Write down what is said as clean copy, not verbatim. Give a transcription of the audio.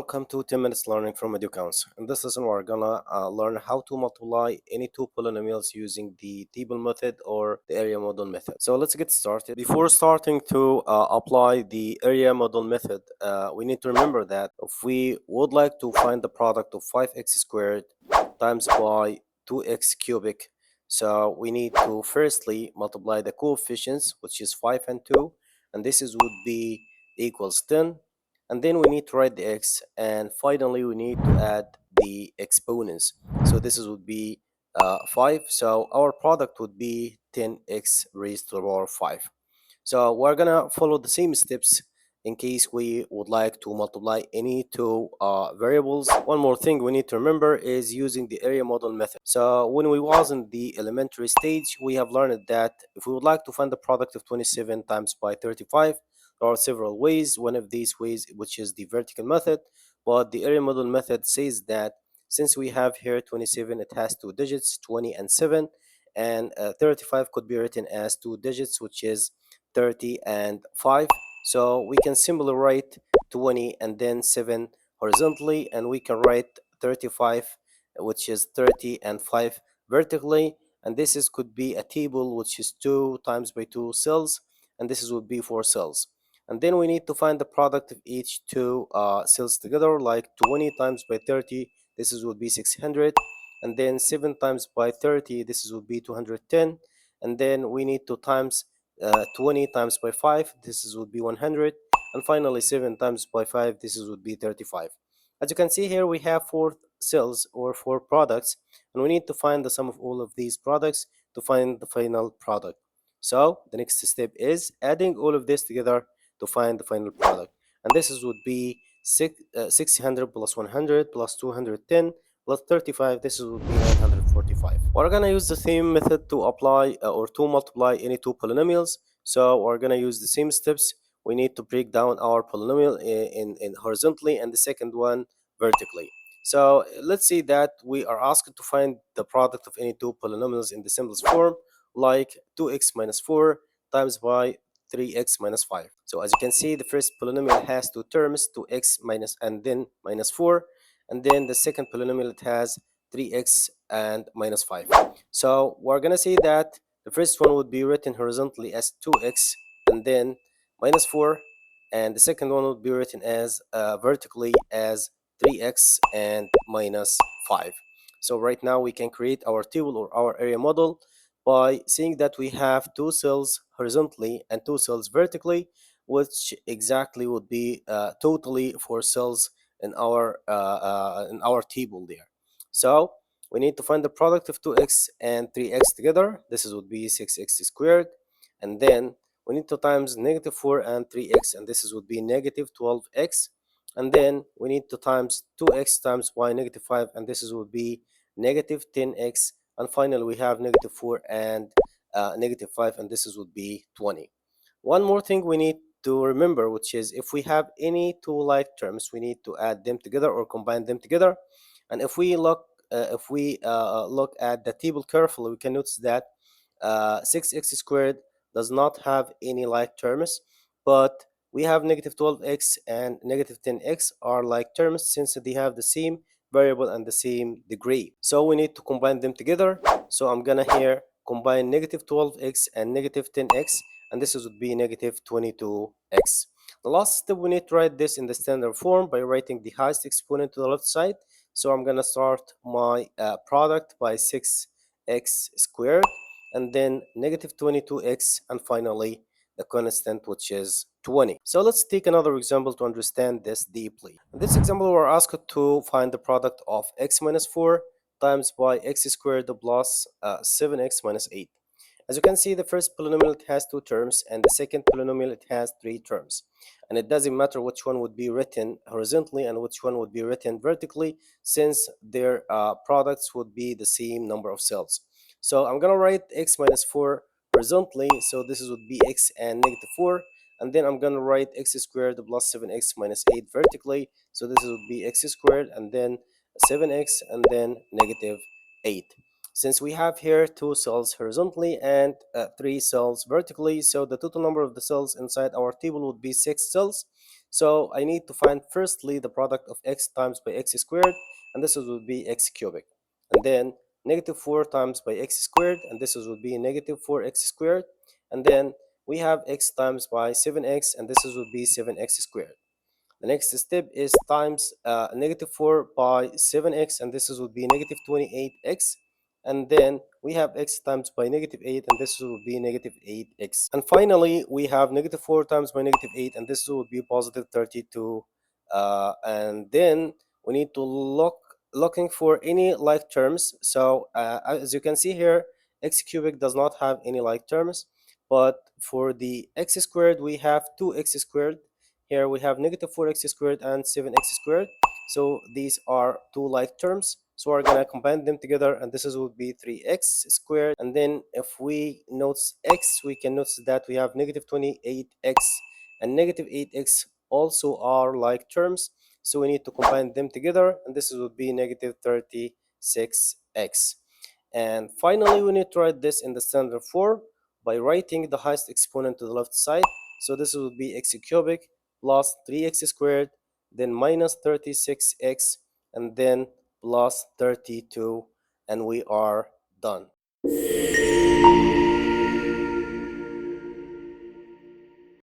welcome to 10 minutes learning from EduCounts. In this lesson, we're gonna learn how to multiply any two polynomials using the table method or the area model method. So let's get started. Before starting to apply the area model method, we need to remember that if we would like to find the product of 5x squared times by 2x cubic, so we need to firstly multiply the coefficients, which is 5 and 2, and this is would be equals 10, and then we need to write the x, and finally we need to add the exponents. So this is would be 5, so our product would be 10x raised to the power 5. So we're gonna follow the same steps in case we would like to multiply any two variables. One more thing we need to remember is using the area model method. So when we was in the elementary stage, we have learned that if we would like to find the product of 27 times by 35, there are several ways. One of these ways, which is the vertical method, but the area model method says that since we have here 27, it has two digits, 20 and 7, and 35 could be written as two digits, which is 30 and 5. So we can simply write 20 and then 7 horizontally, and we can write 35, which is 30 and 5 vertically, and this is could be a table which is 2 times by 2 cells, and this is would be 4 cells. And then we need to find the product of each two cells together, like 20 times by 30, this is would be 600, and then 7 times by 30, this is would be 210, and then we need to times 20 times by 5, this is would be 100, and finally 7 times by 5, this is would be 35. As you can see here, we have 4 cells or 4 products, and we need to find the sum of all of these products to find the final product. So the next step is adding all of this together to find the final product, and this is would be 600 plus 100 plus 210 plus 35, this would be 945. We're gonna use the same method to apply or to multiply any two polynomials. So we're gonna use the same steps. We need to break down our polynomial in horizontally and the second one vertically. So let's say that we are asked to find the product of any two polynomials in the simplest form, like 2x minus 4 times by 3x minus 5. So as you can see, the first polynomial has two terms, 2x minus and then minus 4, and then the second polynomial, it has 3x and minus 5. So we're gonna say that the first one would be written horizontally as 2x and then minus 4, and the second one would be written as vertically as 3x and minus 5. So right now we can create our table or our area model by seeing that we have two cells horizontally and two cells vertically, which exactly would be totally 4 cells in our table there. So we need to find the product of 2x and 3x together. This is would be 6x squared, and then we need to times negative 4 and 3x, and this is would be negative 12x, and then we need to times 2x times y negative 5, and this is would be negative 10x, and finally we have negative 4 and negative 5, and this is would be 20. One more thing we need to remember, which is if we have any two like terms, we need to add them together or combine them together. And if we look at the table carefully, we can notice that 6x squared does not have any like terms, but we have negative 12x and negative 10x are like terms since they have the same variable and the same degree. So we need to combine them together. So I'm gonna here combine negative 12x and negative 10x, and this would be negative 22x. The last step, we need to write this in the standard form by writing the highest exponent to the left side. So I'm gonna start my product by 6x squared, and then negative 22x, and finally the constant, which is 20. So let's take another example to understand this deeply. In this example, we're asked to find the product of x minus 4 times by x squared plus 7x minus 8. As you can see, the first polynomial, it has two terms, and the second polynomial, it has three terms. And it doesn't matter which one would be written horizontally and which one would be written vertically, since their products would be the same number of cells. So I'm gonna write x minus 4 horizontally, so this would be x and negative 4, and then I'm gonna write x squared plus 7x minus 8 vertically, so this would be x squared and then 7x and then negative 8. Since we have here two cells horizontally and three cells vertically, so the total number of the cells inside our table would be 6 cells. So I need to find firstly the product of x times by x squared, and this would be x cubic. And then negative 4 times by x squared, and this would be negative 4x squared. And then we have x times by 7x, and this would be 7x squared. The next step is times negative 4 by 7x, and this would be negative 28x. And then we have x times by negative 8, and this will be negative 8x. And finally, we have negative 4 times by negative 8, and this will be positive 32. And then we need to looking for any like terms. So as you can see here, x cubic does not have any like terms. But for the x squared, we have 2x squared. Here we have negative 4x squared and 7x squared. So these are two like terms. So we're going to combine them together, and this is would be 3x squared. And then if we notice x, we can notice that we have negative 28x and negative 8x also are like terms. So we need to combine them together, and this would be negative 36x. And finally, we need to write this in the standard form by writing the highest exponent to the left side. So this would be x cubic plus 3x squared, then minus 36x, and then plus 32, and we are done.